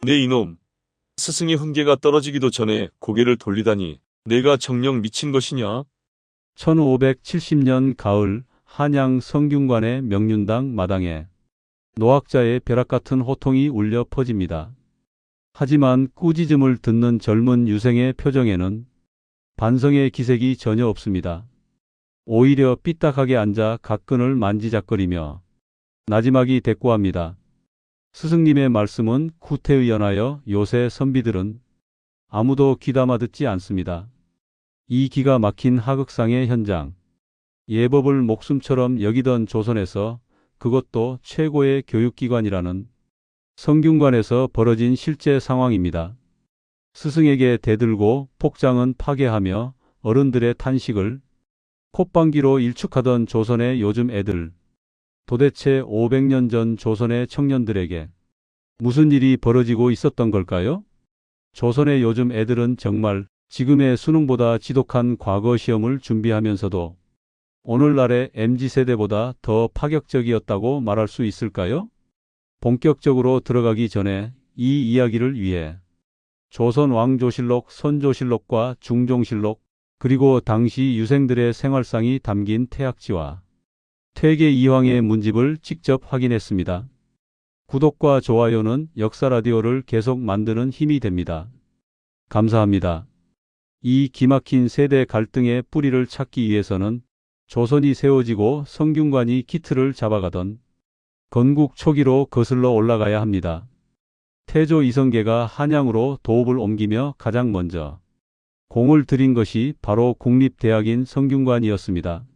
네 이놈. 스승의 훈계가 떨어지기도 전에 고개를 돌리다니 내가 정녕 미친 것이냐? 1570년 가을 한양 성균관의 명륜당 마당에 노학자의 벼락 같은 호통이 울려 퍼집니다. 하지만 꾸짖음을 듣는 젊은 유생의 표정에는 반성의 기색이 전혀 없습니다. 오히려 삐딱하게 앉아 각근을 만지작거리며 나지막이 대꾸합니다. 스승님의 말씀은 구태의연하여 요새 선비들은 아무도 귀담아 듣지 않습니다. 이 기가 막힌 하극상의 현장, 예법을 목숨처럼 여기던 조선에서 그것도 최고의 교육기관이라는 성균관에서 벌어진 실제 상황입니다. 스승에게 대들고 폭장은 파괴하며 어른들의 탄식을 콧방귀로 일축하던 조선의 요즘 애들. 도대체 500년 전 조선의 청년들에게 무슨 일이 벌어지고 있었던 걸까요? 조선의 요즘 애들은 정말 지금의 수능보다 지독한 과거 시험을 준비하면서도 오늘날의 MZ세대보다 더 파격적이었다고 말할 수 있을까요? 본격적으로 들어가기 전에 이 이야기를 위해 조선 왕조실록, 선조실록과 중종실록, 그리고 당시 유생들의 생활상이 담긴 태학지와 퇴계 이황의 문집을 직접 확인했습니다. 구독과 좋아요는 역사라디오를 계속 만드는 힘이 됩니다. 감사합니다. 이 기막힌 세대 갈등의 뿌리를 찾기 위해서는 조선이 세워지고 성균관이 기틀을 잡아가던 건국 초기로 거슬러 올라가야 합니다. 태조 이성계가 한양으로 도읍을 옮기며 가장 먼저 공을 들인 것이 바로 국립대학인 성균관이었습니다.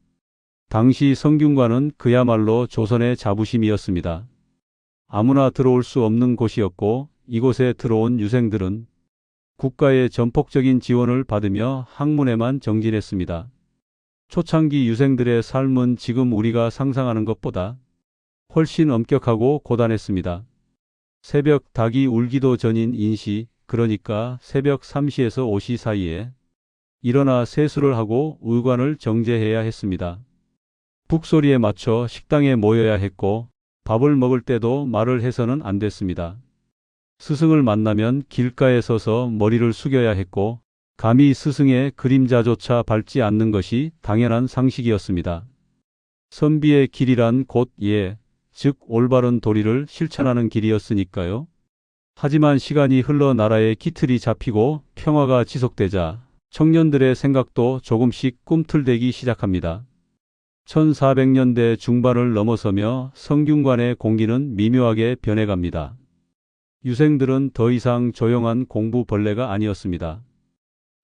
당시 성균관은 그야말로 조선의 자부심이었습니다. 아무나 들어올 수 없는 곳이었고 이곳에 들어온 유생들은 국가의 전폭적인 지원을 받으며 학문에만 정진했습니다. 초창기 유생들의 삶은 지금 우리가 상상하는 것보다 훨씬 엄격하고 고단했습니다. 새벽 닭이 울기도 전인 인시, 그러니까 새벽 3시에서 5시 사이에 일어나 세수를 하고 의관을 정제해야 했습니다. 북소리에 맞춰 식당에 모여야 했고 밥을 먹을 때도 말을 해서는 안 됐습니다. 스승을 만나면 길가에 서서 머리를 숙여야 했고 감히 스승의 그림자조차 밟지 않는 것이 당연한 상식이었습니다. 선비의 길이란 곧 예, 즉 올바른 도리를 실천하는 길이었으니까요. 하지만 시간이 흘러 나라의 기틀이 잡히고 평화가 지속되자 청년들의 생각도 조금씩 꿈틀대기 시작합니다. 1400년대 중반을 넘어서며 성균관의 공기는 미묘하게 변해갑니다. 유생들은 더 이상 조용한 공부벌레가 아니었습니다.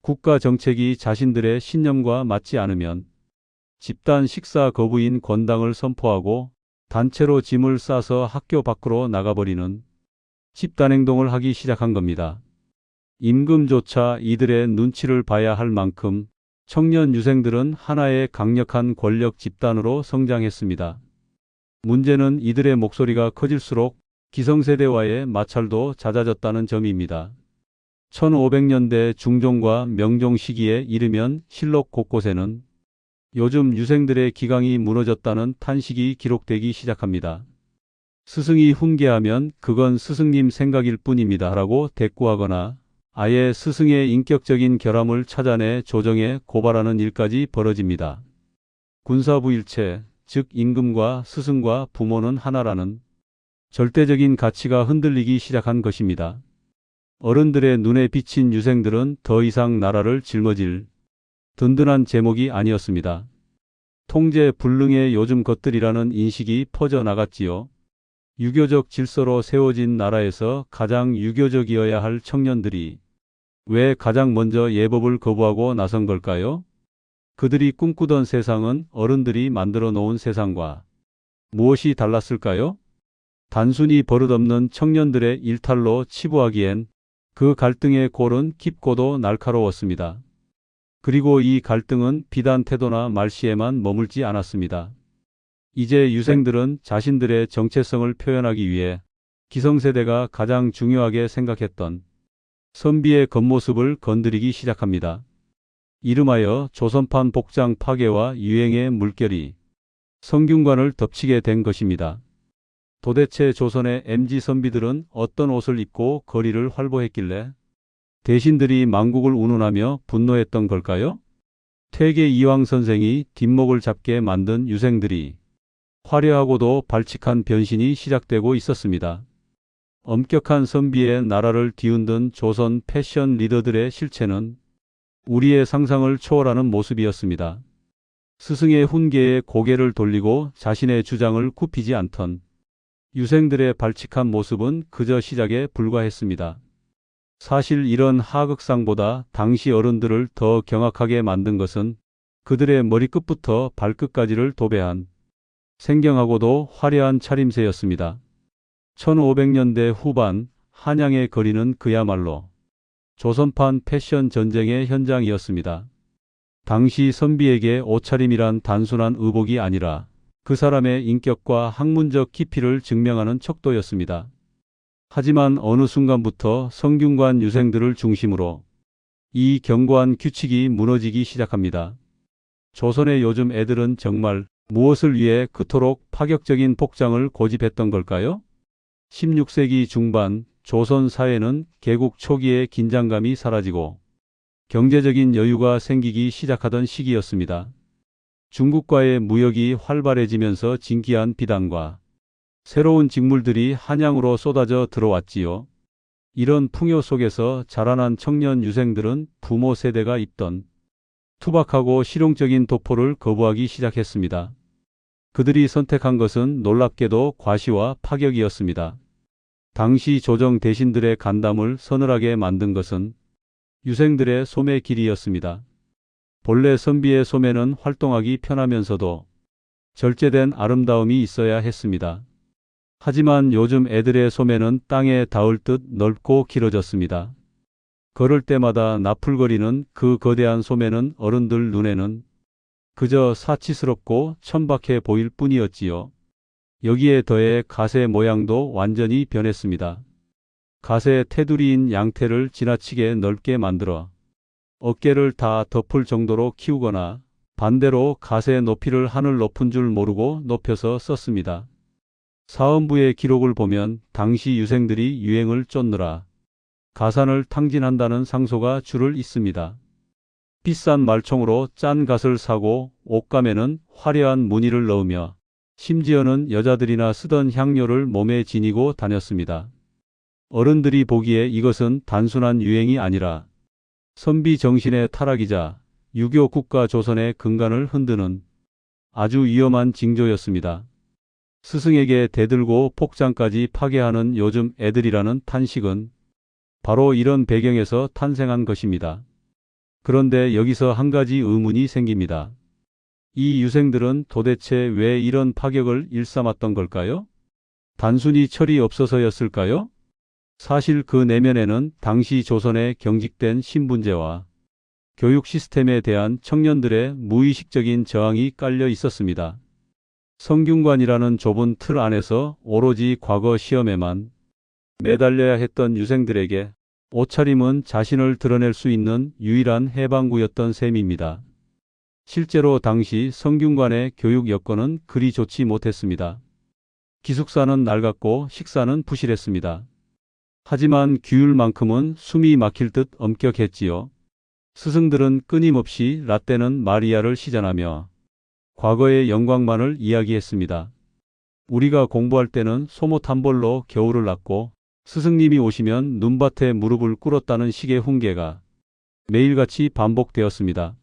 국가 정책이 자신들의 신념과 맞지 않으면 집단 식사 거부인 권당을 선포하고 단체로 짐을 싸서 학교 밖으로 나가버리는 집단행동을 하기 시작한 겁니다. 임금조차 이들의 눈치를 봐야 할 만큼 청년 유생들은 하나의 강력한 권력 집단으로 성장했습니다. 문제는 이들의 목소리가 커질수록 기성세대와의 마찰도 잦아졌다는 점입니다. 1500년대 중종과 명종 시기에 이르면 실록 곳곳에는 요즘 유생들의 기강이 무너졌다는 탄식이 기록되기 시작합니다. 스승이 훈계하면 그건 스승님 생각일 뿐입니다 라고 대꾸하거나 아예 스승의 인격적인 결함을 찾아내 조정에 고발하는 일까지 벌어집니다. 군사부일체, 즉 임금과 스승과 부모는 하나라는 절대적인 가치가 흔들리기 시작한 것입니다. 어른들의 눈에 비친 유생들은 더 이상 나라를 짊어질 든든한 제목이 아니었습니다. 통제 불능의 요즘 것들이라는 인식이 퍼져나갔지요. 유교적 질서로 세워진 나라에서 가장 유교적이어야 할 청년들이 왜 가장 먼저 예법을 거부하고 나선 걸까요? 그들이 꿈꾸던 세상은 어른들이 만들어 놓은 세상과 무엇이 달랐을까요? 단순히 버릇없는 청년들의 일탈로 치부하기엔 그 갈등의 골은 깊고도 날카로웠습니다. 그리고 이 갈등은 비단 태도나 말씨에만 머물지 않았습니다. 이제 유생들은 자신들의 정체성을 표현하기 위해 기성세대가 가장 중요하게 생각했던 선비의 겉모습을 건드리기 시작합니다. 이름하여 조선판 복장 파괴와 유행의 물결이 성균관을 덮치게 된 것입니다. 도대체 조선의 MZ 선비들은 어떤 옷을 입고 거리를 활보했길래 대신들이 망국을 운운하며 분노했던 걸까요? 퇴계 이황 선생이 뒷목을 잡게 만든 유생들이 화려하고도 발칙한 변신이 시작되고 있었습니다. 엄격한 선비의 나라를 뒤흔든 조선 패션 리더들의 실체는 우리의 상상을 초월하는 모습이었습니다. 스승의 훈계에 고개를 돌리고 자신의 주장을 굽히지 않던 유생들의 발칙한 모습은 그저 시작에 불과했습니다. 사실 이런 하극상보다 당시 어른들을 더 경악하게 만든 것은 그들의 머리끝부터 발끝까지를 도배한 생경하고도 화려한 차림새였습니다. 1500년대 후반 한양의 거리는 그야말로 조선판 패션 전쟁의 현장이었습니다. 당시 선비에게 옷차림이란 단순한 의복이 아니라 그 사람의 인격과 학문적 깊이를 증명하는 척도였습니다. 하지만 어느 순간부터 성균관 유생들을 중심으로 이 견고한 규칙이 무너지기 시작합니다. 조선의 요즘 애들은 정말 무엇을 위해 그토록 파격적인 복장을 고집했던 걸까요? 16세기 중반 조선 사회는 개국 초기에 긴장감이 사라지고 경제적인 여유가 생기기 시작하던 시기였습니다. 중국과의 무역이 활발해지면서 진기한 비단과 새로운 직물들이 한양으로 쏟아져 들어왔지요. 이런 풍요 속에서 자라난 청년 유생들은 부모 세대가 입던 투박하고 실용적인 도포를 거부하기 시작했습니다. 그들이 선택한 것은 놀랍게도 과시와 파격이었습니다. 당시 조정 대신들의 간담을 서늘하게 만든 것은 유생들의 소매 길이였습니다. 본래 선비의 소매는 활동하기 편하면서도 절제된 아름다움이 있어야 했습니다. 하지만 요즘 애들의 소매는 땅에 닿을 듯 넓고 길어졌습니다. 걸을 때마다 나풀거리는 그 거대한 소매는 어른들 눈에는 그저 사치스럽고 천박해 보일 뿐이었지요. 여기에 더해 가세 모양도 완전히 변했습니다. 가세 테두리인 양태를 지나치게 넓게 만들어 어깨를 다 덮을 정도로 키우거나 반대로 가세 높이를 하늘 높은 줄 모르고 높여서 썼습니다. 사헌부의 기록을 보면 당시 유생들이 유행을 쫓느라 가산을 탕진한다는 상소가 줄을 잇습니다. 비싼 말총으로 짠 갓을 사고 옷감에는 화려한 무늬를 넣으며 심지어는 여자들이나 쓰던 향료를 몸에 지니고 다녔습니다. 어른들이 보기에 이것은 단순한 유행이 아니라 선비 정신의 타락이자 유교 국가 조선의 근간을 흔드는 아주 위험한 징조였습니다. 스승에게 대들고 복장까지 파괴하는 요즘 애들이라는 탄식은 바로 이런 배경에서 탄생한 것입니다. 그런데 여기서 한 가지 의문이 생깁니다. 이 유생들은 도대체 왜 이런 파격을 일삼았던 걸까요? 단순히 철이 없어서였을까요? 사실 그 내면에는 당시 조선의 경직된 신분제와 교육 시스템에 대한 청년들의 무의식적인 저항이 깔려 있었습니다. 성균관이라는 좁은 틀 안에서 오로지 과거 시험에만 매달려야 했던 유생들에게 옷차림은 자신을 드러낼 수 있는 유일한 해방구였던 셈입니다. 실제로 당시 성균관의 교육 여건은 그리 좋지 못했습니다. 기숙사는 낡았고 식사는 부실했습니다. 하지만 규율만큼은 숨이 막힐 듯 엄격했지요. 스승들은 끊임없이 라떼는 마리아를 시전하며 과거의 영광만을 이야기했습니다. 우리가 공부할 때는 소못 한 벌로 겨울을 났고 스승님이 오시면 눈밭에 무릎을 꿇었다는 식의 훈계가 매일같이 반복되었습니다.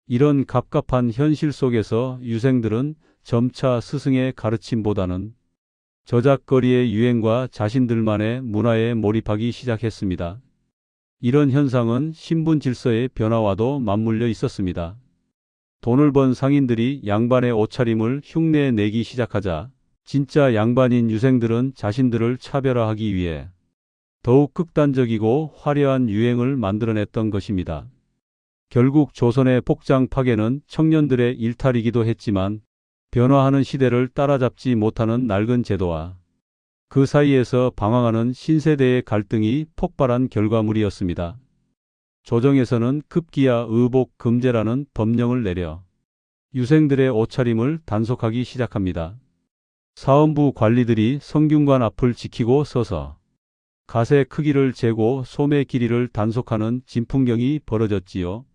이런 갑갑한 현실 속에서 유생들은 점차 스승의 가르침보다는 저작거리의 유행과 자신들만의 문화에 몰입하기 시작했습니다. 이런 현상은 신분 질서의 변화와도 맞물려 있었습니다. 돈을 번 상인들이 양반의 옷차림을 흉내내기 시작하자 진짜 양반인 유생들은 자신들을 차별화하기 위해 더욱 극단적이고 화려한 유행을 만들어냈던 것입니다. 결국 조선의 복장 파괴는 청년들의 일탈이기도 했지만 변화하는 시대를 따라잡지 못하는 낡은 제도와 그 사이에서 방황하는 신세대의 갈등이 폭발한 결과물이었습니다. 조정에서는 급기야 의복 금제라는 법령을 내려 유생들의 옷차림을 단속하기 시작합니다. 사원부 관리들이 성균관 앞을 지키고 서서 갓의 크기를 재고 소매 길이를 단속하는 진풍경이 벌어졌지요.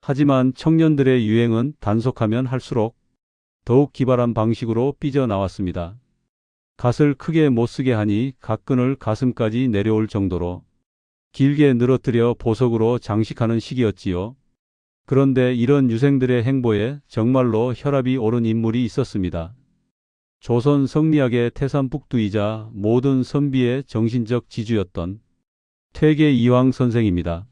하지만 청년들의 유행은 단속하면 할수록 더욱 기발한 방식으로 삐져나왔습니다. 갓을 크게 못쓰게 하니 갓끈을 가슴까지 내려올 정도로 길게 늘어뜨려 보석으로 장식하는 시기였지요. 그런데 이런 유생들의 행보에 정말로 혈압이 오른 인물이 있었습니다. 조선 성리학의 태산북두이자 모든 선비의 정신적 지주였던 퇴계 이황 선생입니다.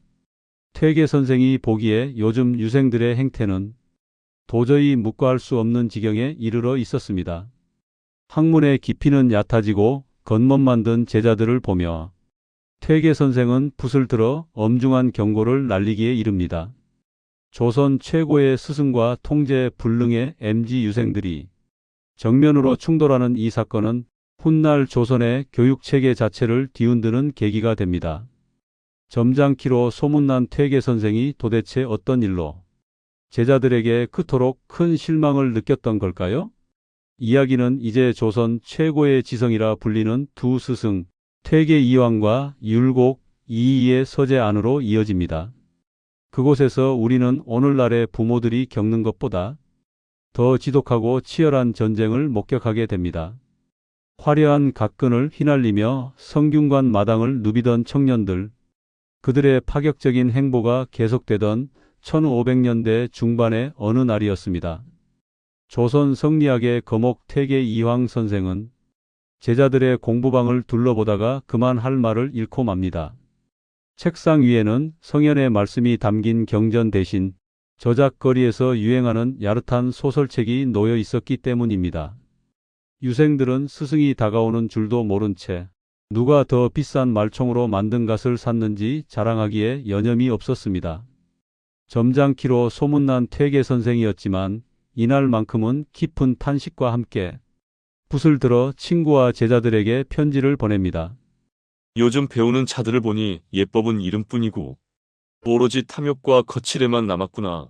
퇴계 선생이 보기에 요즘 유생들의 행태는 도저히 묵과할 수 없는 지경에 이르러 있었습니다. 학문의 깊이는 얕아지고 겉멋만 든 제자들을 보며 퇴계 선생은 붓을 들어 엄중한 경고를 날리기에 이릅니다. 조선 최고의 스승과 통제 불능의 MZ 유생들이 정면으로 충돌하는 이 사건은 훗날 조선의 교육체계 자체를 뒤흔드는 계기가 됩니다. 점잖기로 소문난 퇴계 선생이 도대체 어떤 일로 제자들에게 그토록 큰 실망을 느꼈던 걸까요? 이야기는 이제 조선 최고의 지성이라 불리는 두 스승 퇴계 이황과 율곡 이이의 서재 안으로 이어집니다. 그곳에서 우리는 오늘날의 부모들이 겪는 것보다 더 지독하고 치열한 전쟁을 목격하게 됩니다. 화려한 갓끈을 휘날리며 성균관 마당을 누비던 청년들, 그들의 파격적인 행보가 계속되던 1500년대 중반의 어느 날이었습니다. 조선 성리학의 거목 퇴계 이황 선생은 제자들의 공부방을 둘러보다가 그만 할 말을 잃고 맙니다. 책상 위에는 성현의 말씀이 담긴 경전 대신 저작거리에서 유행하는 야릇한 소설책이 놓여 있었기 때문입니다. 유생들은 스승이 다가오는 줄도 모른 채 누가 더 비싼 말총으로 만든 갓을 샀는지 자랑하기에 여념이 없었습니다. 점잖기로 소문난 퇴계 선생이었지만 이날만큼은 깊은 탄식과 함께 붓을 들어 친구와 제자들에게 편지를 보냅니다. 요즘 배우는 자들을 보니 예법은 이름뿐이고 오로지 탐욕과 거칠에만 남았구나.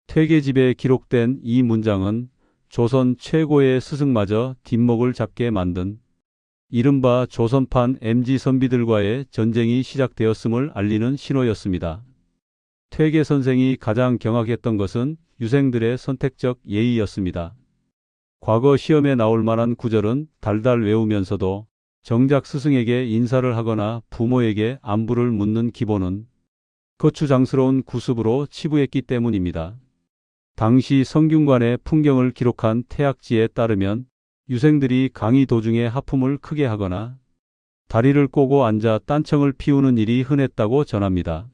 퇴계집에 기록된 이 문장은 조선 최고의 스승마저 뒷목을 잡게 만든 이른바 조선판 MZ 선비들과의 전쟁이 시작되었음을 알리는 신호였습니다. 퇴계 선생이 가장 경악했던 것은 유생들의 선택적 예의였습니다. 과거 시험에 나올 만한 구절은 달달 외우면서도 정작 스승에게 인사를 하거나 부모에게 안부를 묻는 기본은 거추장스러운 구습으로 치부했기 때문입니다. 당시 성균관의 풍경을 기록한 태학지에 따르면 유생들이 강의 도중에 하품을 크게 하거나 다리를 꼬고 앉아 딴청을 피우는 일이 흔했다고 전합니다.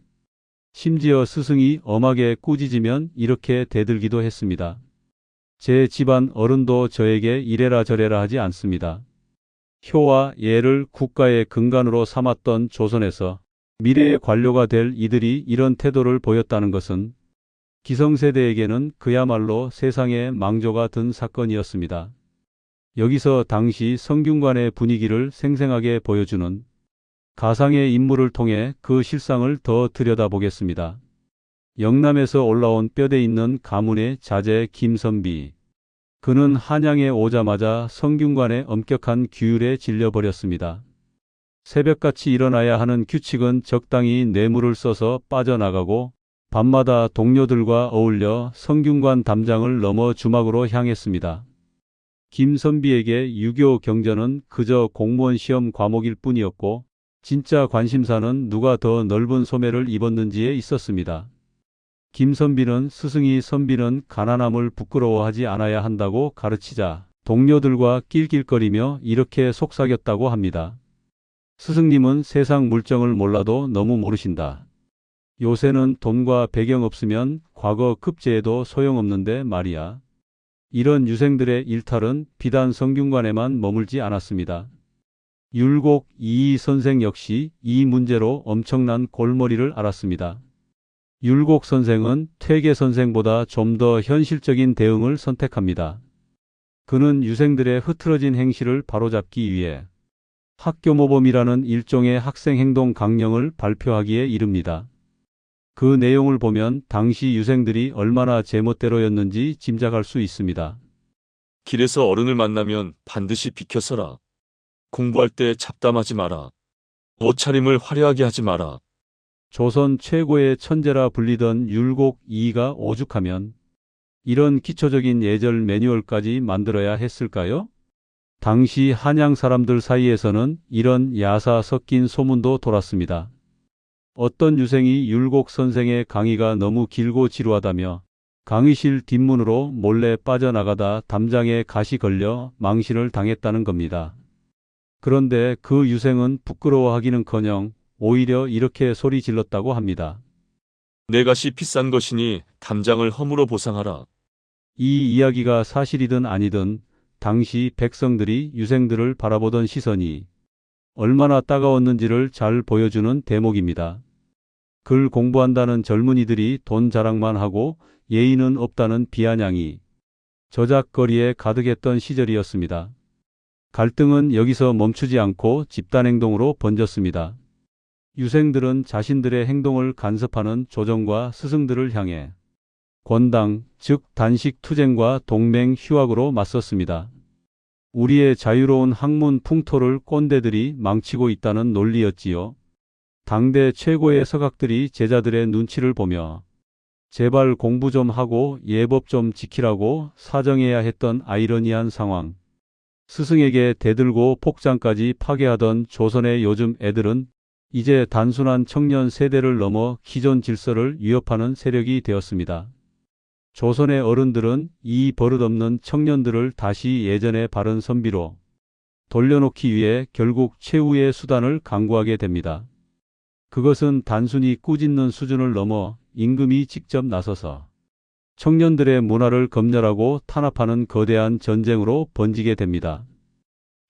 심지어 스승이 엄하게 꾸짖으면 이렇게 대들기도 했습니다. 제 집안 어른도 저에게 이래라 저래라 하지 않습니다. 효와 예를 국가의 근간으로 삼았던 조선에서 미래의 관료가 될 이들이 이런 태도를 보였다는 것은 기성세대에게는 그야말로 세상에 망조가 든 사건이었습니다. 여기서 당시 성균관의 분위기를 생생하게 보여주는 가상의 인물을 통해 그 실상을 더 들여다보겠습니다. 영남에서 올라온 뼈대 있는 가문의 자제 김선비. 그는 한양에 오자마자 성균관의 엄격한 규율에 질려버렸습니다. 새벽같이 일어나야 하는 규칙은 적당히 뇌물을 써서 빠져나가고 밤마다 동료들과 어울려 성균관 담장을 넘어 주막으로 향했습니다. 김선비에게 유교 경전은 그저 공무원 시험 과목일 뿐이었고 진짜 관심사는 누가 더 넓은 소매를 입었는지에 있었습니다. 김선비는 스승이 선비는 가난함을 부끄러워하지 않아야 한다고 가르치자 동료들과 낄낄거리며 이렇게 속삭였다고 합니다. 스승님은 세상 물정을 몰라도 너무 모르신다. 요새는 돈과 배경 없으면 과거 급제해도 소용없는데 말이야. 이런 유생들의 일탈은 비단 성균관에만 머물지 않았습니다. 율곡 이이 선생 역시 이 문제로 엄청난 골머리를 앓았습니다. 율곡 선생은 퇴계 선생보다 좀 더 현실적인 대응을 선택합니다. 그는 유생들의 흐트러진 행실을 바로잡기 위해 학교모범이라는 일종의 학생행동 강령을 발표하기에 이릅니다. 그 내용을 보면 당시 유생들이 얼마나 제멋대로였는지 짐작할 수 있습니다. 길에서 어른을 만나면 반드시 비켜서라. 공부할 때 잡담하지 마라. 옷차림을 화려하게 하지 마라. 조선 최고의 천재라 불리던 율곡 이이가 오죽하면 이런 기초적인 예절 매뉴얼까지 만들어야 했을까요? 당시 한양 사람들 사이에서는 이런 야사 섞인 소문도 돌았습니다. 어떤 유생이 율곡 선생의 강의가 너무 길고 지루하다며 강의실 뒷문으로 몰래 빠져나가다 담장에 가시 걸려 망신을 당했다는 겁니다. 그런데 그 유생은 부끄러워하기는커녕 오히려 이렇게 소리 질렀다고 합니다. 내 갓이 비싼 것이니 담장을 허물어 보상하라. 이 이야기가 사실이든 아니든 당시 백성들이 유생들을 바라보던 시선이 얼마나 따가웠는지를 잘 보여주는 대목입니다. 글 공부한다는 젊은이들이 돈 자랑만 하고 예의는 없다는 비아냥이 저작거리에 가득했던 시절이었습니다. 갈등은 여기서 멈추지 않고 집단행동으로 번졌습니다. 유생들은 자신들의 행동을 간섭하는 조정과 스승들을 향해 권당, 즉 단식 투쟁과 동맹 휴학으로 맞섰습니다. 우리의 자유로운 학문 풍토를 꼰대들이 망치고 있다는 논리였지요. 당대 최고의 서각들이 제자들의 눈치를 보며 제발 공부 좀 하고 예법 좀 지키라고 사정해야 했던 아이러니한 상황. 스승에게 대들고 폭장까지 파괴하던 조선의 요즘 애들은 이제 단순한 청년 세대를 넘어 기존 질서를 위협하는 세력이 되었습니다. 조선의 어른들은 이 버릇없는 청년들을 다시 예전의 바른 선비로 돌려놓기 위해 결국 최후의 수단을 강구하게 됩니다. 그것은 단순히 꾸짖는 수준을 넘어 임금이 직접 나서서 청년들의 문화를 검열하고 탄압하는 거대한 전쟁으로 번지게 됩니다.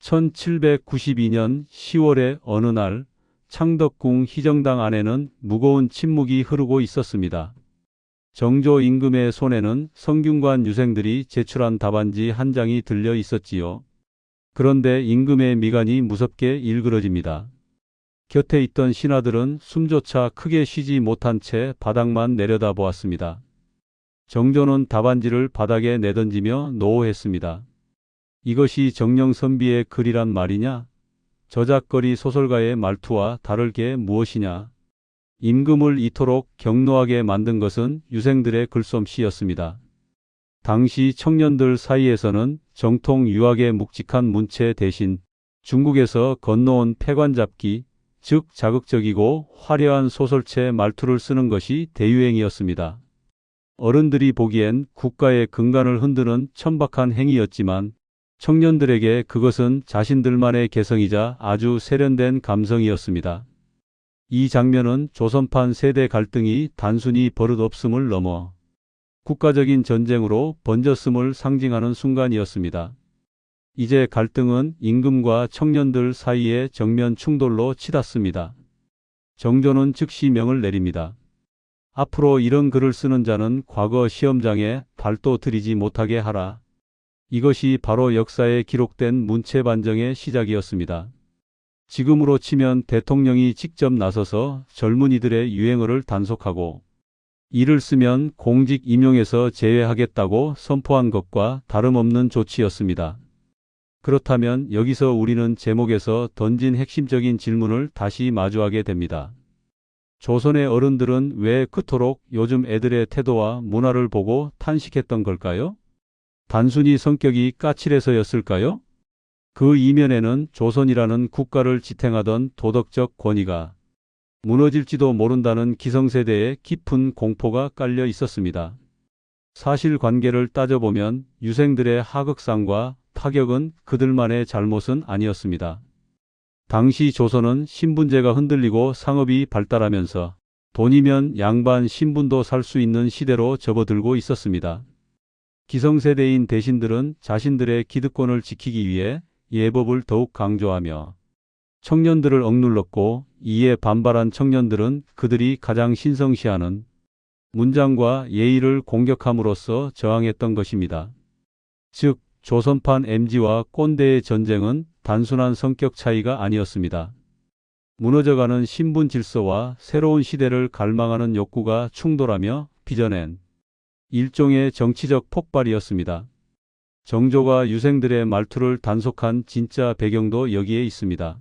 1792년 10월의 어느 날 창덕궁 희정당 안에는 무거운 침묵이 흐르고 있었습니다. 정조 임금의 손에는 성균관 유생들이 제출한 답안지 한 장이 들려 있었지요. 그런데 임금의 미간이 무섭게 일그러집니다. 곁에 있던 신하들은 숨조차 크게 쉬지 못한 채 바닥만 내려다보았습니다. 정조는 답안지를 바닥에 내던지며 노호했습니다. 이것이 정령선비의 글이란 말이냐? 저작거리 소설가의 말투와 다를 게 무엇이냐? 임금을 이토록 격노하게 만든 것은 유생들의 글솜씨였습니다. 당시 청년들 사이에서는 정통 유학의 묵직한 문체 대신 중국에서 건너온 패관잡기, 즉 자극적이고 화려한 소설체 말투를 쓰는 것이 대유행이었습니다. 어른들이 보기엔 국가의 근간을 흔드는 천박한 행위였지만 청년들에게 그것은 자신들만의 개성이자 아주 세련된 감성이었습니다. 이 장면은 조선판 세대 갈등이 단순히 버릇없음을 넘어 국가적인 전쟁으로 번졌음을 상징하는 순간이었습니다. 이제 갈등은 임금과 청년들 사이의 정면 충돌로 치닫습니다. 정조는 즉시 명을 내립니다. 앞으로 이런 글을 쓰는 자는 과거 시험장에 발도 들이지 못하게 하라. 이것이 바로 역사에 기록된 문체반정의 시작이었습니다. 지금으로 치면 대통령이 직접 나서서 젊은이들의 유행어를 단속하고 이를 쓰면 공직 임용에서 제외하겠다고 선포한 것과 다름없는 조치였습니다. 그렇다면 여기서 우리는 제목에서 던진 핵심적인 질문을 다시 마주하게 됩니다. 조선의 어른들은 왜 그토록 요즘 애들의 태도와 문화를 보고 탄식했던 걸까요? 단순히 성격이 까칠해서였을까요? 그 이면에는 조선이라는 국가를 지탱하던 도덕적 권위가 무너질지도 모른다는 기성세대의 깊은 공포가 깔려 있었습니다. 사실관계를 따져보면 유생들의 하극상과 파격은 그들만의 잘못은 아니었습니다. 당시 조선은 신분제가 흔들리고 상업이 발달하면서 돈이면 양반 신분도 살 수 있는 시대로 접어들고 있었습니다. 기성세대인 대신들은 자신들의 기득권을 지키기 위해 예법을 더욱 강조하며 청년들을 억눌렀고, 이에 반발한 청년들은 그들이 가장 신성시하는 문장과 예의를 공격함으로써 저항했던 것입니다. 즉, 조선판 MZ와 꼰대의 전쟁은 단순한 성격 차이가 아니었습니다. 무너져가는 신분 질서와 새로운 시대를 갈망하는 욕구가 충돌하며 빚어낸 일종의 정치적 폭발이었습니다. 정조가 유생들의 말투를 단속한 진짜 배경도 여기에 있습니다.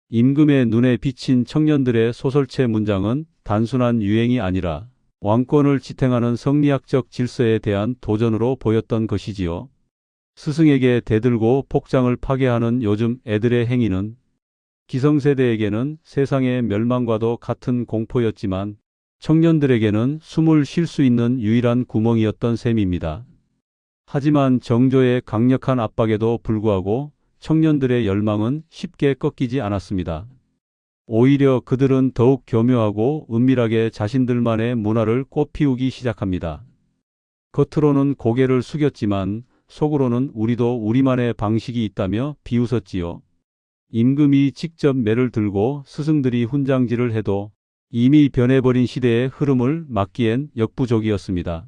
임금의 눈에 비친 청년들의 소설체 문장은 단순한 유행이 아니라 왕권을 지탱하는 성리학적 질서에 대한 도전으로 보였던 것이지요. 스승에게 대들고 복장을 파괴하는 요즘 애들의 행위는 기성세대에게는 세상의 멸망과도 같은 공포였지만 청년들에게는 숨을 쉴 수 있는 유일한 구멍이었던 셈입니다. 하지만 정조의 강력한 압박에도 불구하고 청년들의 열망은 쉽게 꺾이지 않았습니다. 오히려 그들은 더욱 교묘하고 은밀하게 자신들만의 문화를 꽃피우기 시작합니다. 겉으로는 고개를 숙였지만 속으로는 우리도 우리만의 방식이 있다며 비웃었지요. 임금이 직접 매를 들고 스승들이 훈장질을 해도 이미 변해버린 시대의 흐름을 막기엔 역부족이었습니다.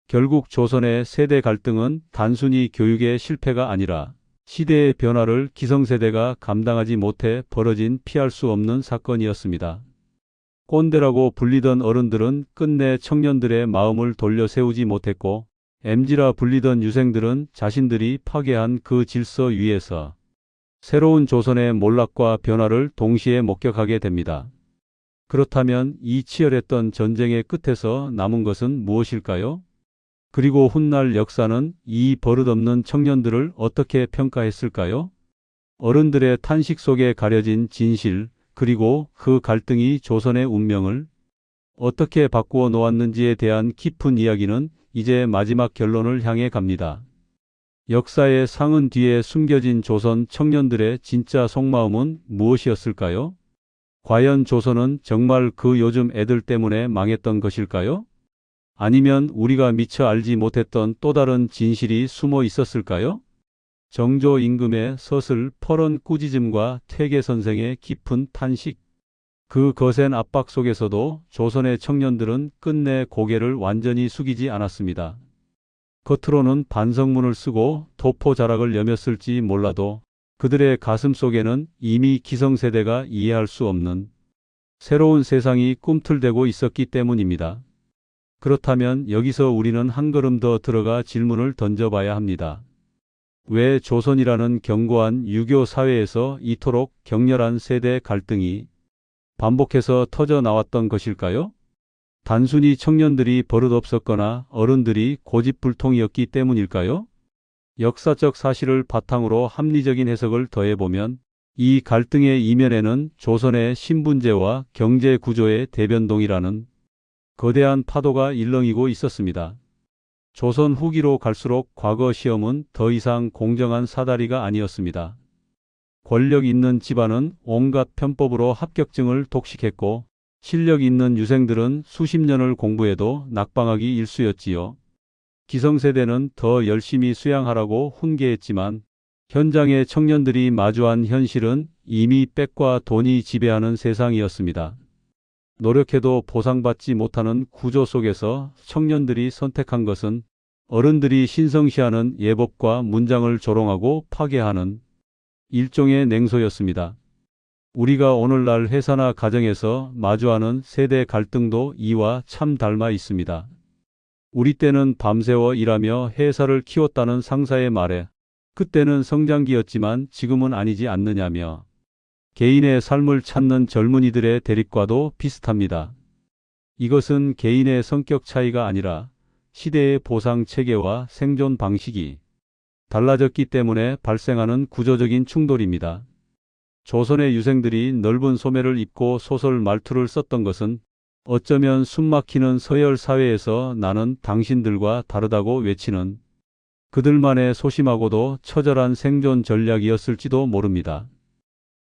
결국 조선의 세대 갈등은 단순히 교육의 실패가 아니라 시대의 변화를 기성세대가 감당하지 못해 벌어진 피할 수 없는 사건이었습니다. 꼰대라고 불리던 어른들은 끝내 청년들의 마음을 돌려 세우지 못했고 MZ라 불리던 유생들은 자신들이 파괴한 그 질서 위에서 새로운 조선의 몰락과 변화를 동시에 목격하게 됩니다. 그렇다면 이 치열했던 전쟁의 끝에서 남은 것은 무엇일까요? 그리고 훗날 역사는 이 버릇없는 청년들을 어떻게 평가했을까요? 어른들의 탄식 속에 가려진 진실, 그리고 그 갈등이 조선의 운명을 어떻게 바꾸어 놓았는지에 대한 깊은 이야기는 이제 마지막 결론을 향해 갑니다. 역사의 상흔 뒤에 숨겨진 조선 청년들의 진짜 속마음은 무엇이었을까요? 과연 조선은 정말 그 요즘 애들 때문에 망했던 것일까요? 아니면 우리가 미처 알지 못했던 또 다른 진실이 숨어 있었을까요? 정조 임금의 서슬 퍼런 꾸짖음과 퇴계 선생의 깊은 탄식. 그 거센 압박 속에서도 조선의 청년들은 끝내 고개를 완전히 숙이지 않았습니다. 겉으로는 반성문을 쓰고 도포자락을 여몄을지 몰라도 그들의 가슴 속에는 이미 기성세대가 이해할 수 없는 새로운 세상이 꿈틀대고 있었기 때문입니다. 그렇다면 여기서 우리는 한 걸음 더 들어가 질문을 던져봐야 합니다. 왜 조선이라는 견고한 유교 사회에서 이토록 격렬한 세대 갈등이 반복해서 터져 나왔던 것일까요? 단순히 청년들이 버릇없었거나 어른들이 고집불통이었기 때문일까요? 역사적 사실을 바탕으로 합리적인 해석을 더해보면 이 갈등의 이면에는 조선의 신분제와 경제 구조의 대변동이라는 거대한 파도가 일렁이고 있었습니다. 조선 후기로 갈수록 과거 시험은 더 이상 공정한 사다리가 아니었습니다. 권력 있는 집안은 온갖 편법으로 합격증을 독식했고 실력 있는 유생들은 수십 년을 공부해도 낙방하기 일쑤였지요. 기성세대는 더 열심히 수양하라고 훈계했지만 현장의 청년들이 마주한 현실은 이미 빽과 돈이 지배하는 세상이었습니다. 노력해도 보상받지 못하는 구조 속에서 청년들이 선택한 것은 어른들이 신성시하는 예법과 문장을 조롱하고 파괴하는 일종의 냉소였습니다. 우리가 오늘날 회사나 가정에서 마주하는 세대 갈등도 이와 참 닮아 있습니다. 우리 때는 밤새워 일하며 회사를 키웠다는 상사의 말에 그때는 성장기였지만 지금은 아니지 않느냐며 개인의 삶을 찾는 젊은이들의 대립과도 비슷합니다. 이것은 개인의 성격 차이가 아니라 시대의 보상 체계와 생존 방식이 달라졌기 때문에 발생하는 구조적인 충돌입니다. 조선의 유생들이 넓은 소매를 입고 소설 말투를 썼던 것은 어쩌면 숨막히는 서열 사회에서 나는 당신들과 다르다고 외치는 그들만의 소심하고도 처절한 생존 전략이었을지도 모릅니다.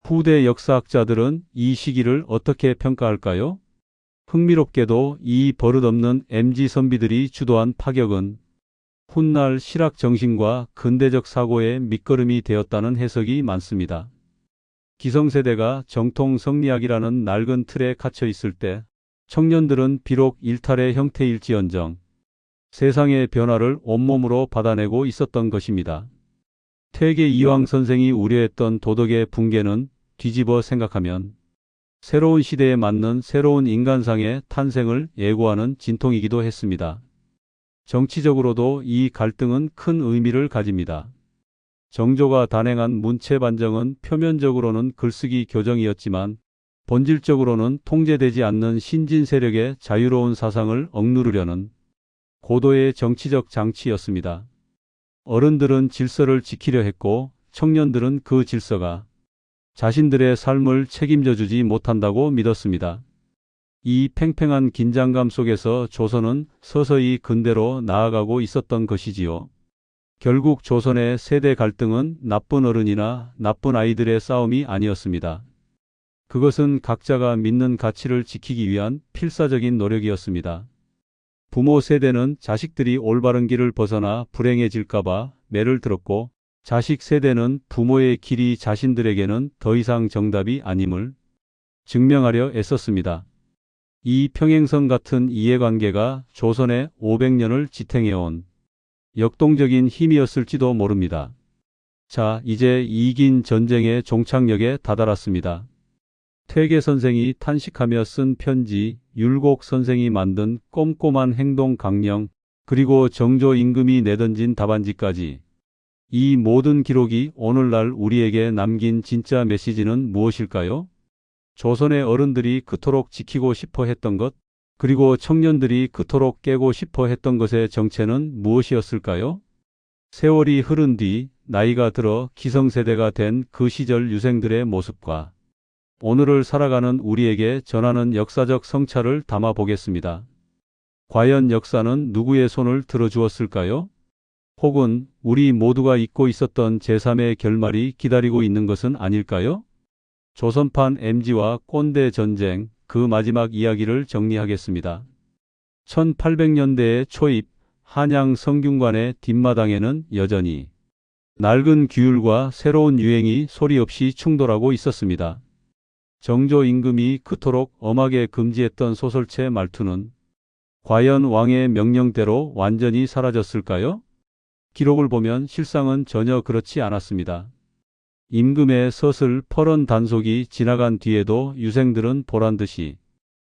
후대 역사학자들은 이 시기를 어떻게 평가할까요? 흥미롭게도 이 버릇없는 MZ 선비들이 주도한 파격은 훗날 실학 정신과 근대적 사고의 밑거름이 되었다는 해석이 많습니다. 기성세대가 정통 성리학이라는 낡은 틀에 갇혀 있을 때 청년들은 비록 일탈의 형태일지언정 세상의 변화를 온몸으로 받아내고 있었던 것입니다. 퇴계 이황 선생이 우려했던 도덕의 붕괴는 뒤집어 생각하면 새로운 시대에 맞는 새로운 인간상의 탄생을 예고하는 진통이기도 했습니다. 정치적으로도 이 갈등은 큰 의미를 가집니다. 정조가 단행한 문체반정은 표면적으로는 글쓰기 교정이었지만 본질적으로는 통제되지 않는 신진 세력의 자유로운 사상을 억누르려는 고도의 정치적 장치였습니다. 어른들은 질서를 지키려 했고 청년들은 그 질서가 자신들의 삶을 책임져 주지 못한다고 믿었습니다. 이 팽팽한 긴장감 속에서 조선은 서서히 근대로 나아가고 있었던 것이지요. 결국 조선의 세대 갈등은 나쁜 어른이나 나쁜 아이들의 싸움이 아니었습니다. 그것은 각자가 믿는 가치를 지키기 위한 필사적인 노력이었습니다. 부모 세대는 자식들이 올바른 길을 벗어나 불행해질까봐 매를 들었고, 자식 세대는 부모의 길이 자신들에게는 더 이상 정답이 아님을 증명하려 애썼습니다. 이 평행선 같은 이해관계가 조선의 500년을 지탱해온 역동적인 힘이었을지도 모릅니다. 자, 이제 이긴 전쟁의 종착역에 다다랐습니다. 퇴계 선생이 탄식하며 쓴 편지, 율곡 선생이 만든 꼼꼼한 행동 강령, 그리고 정조 임금이 내던진 답안지까지. 이 모든 기록이 오늘날 우리에게 남긴 진짜 메시지는 무엇일까요? 조선의 어른들이 그토록 지키고 싶어 했던 것, 그리고 청년들이 그토록 깨고 싶어 했던 것의 정체는 무엇이었을까요? 세월이 흐른 뒤 나이가 들어 기성세대가 된 그 시절 유생들의 모습과 오늘을 살아가는 우리에게 전하는 역사적 성찰을 담아 보겠습니다. 과연 역사는 누구의 손을 들어주었을까요? 혹은 우리 모두가 잊고 있었던 제3의 결말이 기다리고 있는 것은 아닐까요? 조선판 MG와 꼰대 전쟁, 그 마지막 이야기를 정리하겠습니다. 1800년대의 초입, 한양 성균관의 뒷마당에는 여전히 낡은 규율과 새로운 유행이 소리 없이 충돌하고 있었습니다. 정조 임금이 그토록 엄하게 금지했던 소설체 말투는 과연 왕의 명령대로 완전히 사라졌을까요? 기록을 보면 실상은 전혀 그렇지 않았습니다. 임금의 서슬 퍼런 단속이 지나간 뒤에도 유생들은 보란듯이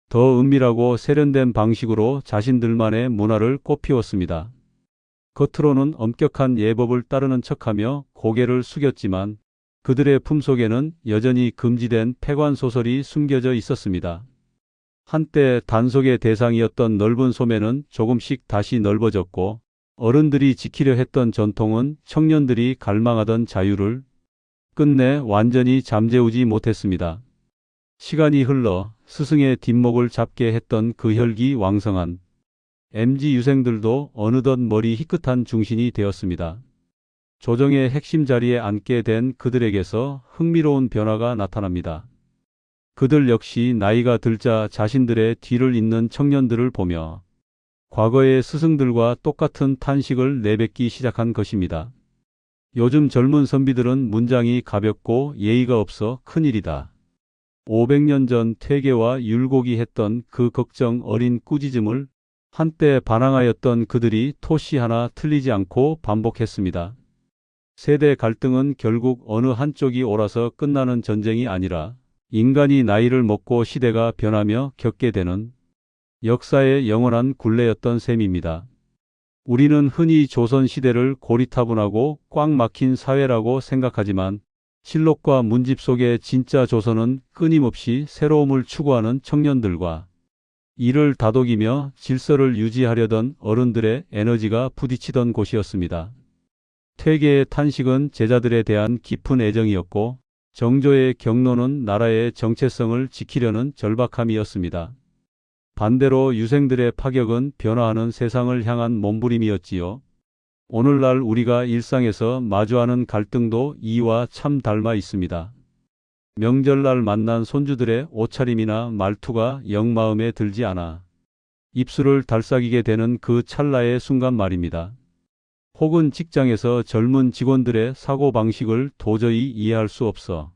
더 은밀하고 세련된 방식으로 자신들만의 문화를 꽃피웠습니다. 겉으로는 엄격한 예법을 따르는 척하며 고개를 숙였지만 그들의 품속에는 여전히 금지된 폐관 소설이 숨겨져 있었습니다. 한때 단속의 대상이었던 넓은 소매는 조금씩 다시 넓어졌고, 어른들이 지키려 했던 전통은 청년들이 갈망하던 자유를 끝내 완전히 잠재우지 못했습니다. 시간이 흘러 스승의 뒷목을 잡게 했던 그 혈기왕성한 MG 유생들도 어느덧 머리 희끗한 중신이 되었습니다. 조정의 핵심 자리에 앉게 된 그들에게서 흥미로운 변화가 나타납니다. 그들 역시 나이가 들자 자신들의 뒤를 잇는 청년들을 보며 과거의 스승들과 똑같은 탄식을 내뱉기 시작한 것입니다. 요즘 젊은 선비들은 문장이 가볍고 예의가 없어 큰일이다. 500년 전 퇴계와 율곡이 했던 그 걱정 어린 꾸짖음을 한때 반항하였던 그들이 토시 하나 틀리지 않고 반복했습니다. 세대 갈등은 결국 어느 한쪽이 옳아서 끝나는 전쟁이 아니라 인간이 나이를 먹고 시대가 변하며 겪게 되는 역사의 영원한 굴레였던 셈입니다. 우리는 흔히 조선시대를 고리타분하고 꽉 막힌 사회라고 생각하지만 실록과 문집 속의 진짜 조선은 끊임없이 새로움을 추구하는 청년들과 이를 다독이며 질서를 유지하려던 어른들의 에너지가 부딪히던 곳이었습니다. 퇴계의 탄식은 제자들에 대한 깊은 애정이었고, 정조의 경로는 나라의 정체성을 지키려는 절박함이었습니다. 반대로 유생들의 파격은 변화하는 세상을 향한 몸부림이었지요. 오늘날 우리가 일상에서 마주하는 갈등도 이와 참 닮아 있습니다. 명절날 만난 손주들의 옷차림이나 말투가 영 마음에 들지 않아 입술을 달싹이게 되는 그 찰나의 순간 말입니다. 혹은 직장에서 젊은 직원들의 사고방식을 도저히 이해할 수 없어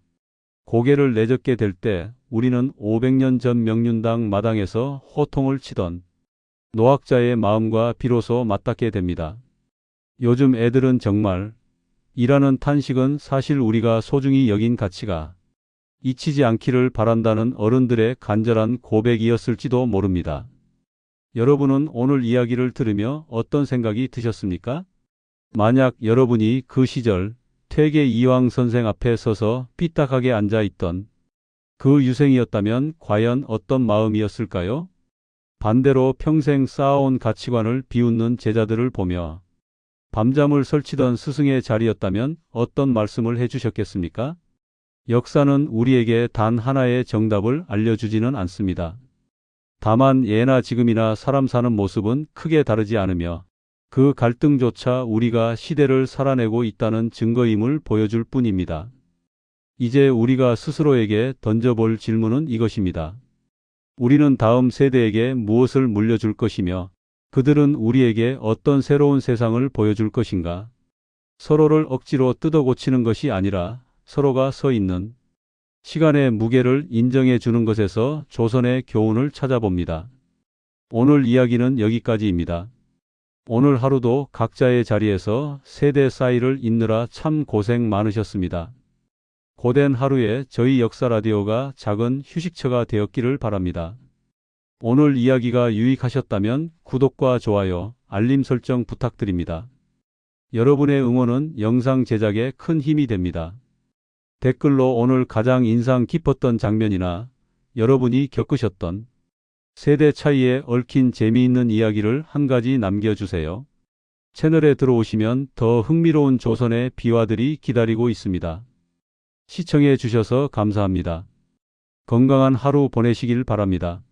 고개를 내젓게 될 때 우리는 500년 전 명륜당 마당에서 호통을 치던 노학자의 마음과 비로소 맞닿게 됩니다. 요즘 애들은 정말 이라는 탄식은 사실 우리가 소중히 여긴 가치가 잊히지 않기를 바란다는 어른들의 간절한 고백이었을지도 모릅니다. 여러분은 오늘 이야기를 들으며 어떤 생각이 드셨습니까? 만약 여러분이 그 시절 퇴계 이황 선생 앞에 서서 삐딱하게 앉아 있던 그 유생이었다면 과연 어떤 마음이었을까요? 반대로 평생 쌓아온 가치관을 비웃는 제자들을 보며 밤잠을 설치던 스승의 자리였다면 어떤 말씀을 해주셨겠습니까? 역사는 우리에게 단 하나의 정답을 알려주지는 않습니다. 다만 예나 지금이나 사람 사는 모습은 크게 다르지 않으며 그 갈등조차 우리가 시대를 살아내고 있다는 증거임을 보여줄 뿐입니다. 이제 우리가 스스로에게 던져볼 질문은 이것입니다. 우리는 다음 세대에게 무엇을 물려줄 것이며 그들은 우리에게 어떤 새로운 세상을 보여줄 것인가? 서로를 억지로 뜯어 고치는 것이 아니라 서로가 서 있는 시간의 무게를 인정해 주는 것에서 조선의 교훈을 찾아봅니다. 오늘 이야기는 여기까지입니다. 오늘 하루도 각자의 자리에서 세대 사이를 잇느라 참 고생 많으셨습니다. 고된 하루에 저희 역사 라디오가 작은 휴식처가 되었기를 바랍니다. 오늘 이야기가 유익하셨다면 구독과 좋아요, 알림 설정 부탁드립니다. 여러분의 응원은 영상 제작에 큰 힘이 됩니다. 댓글로 오늘 가장 인상 깊었던 장면이나 여러분이 겪으셨던 세대 차이에 얽힌 재미있는 이야기를 한 가지 남겨주세요. 채널에 들어오시면 더 흥미로운 조선의 비화들이 기다리고 있습니다. 시청해 주셔서 감사합니다. 건강한 하루 보내시길 바랍니다.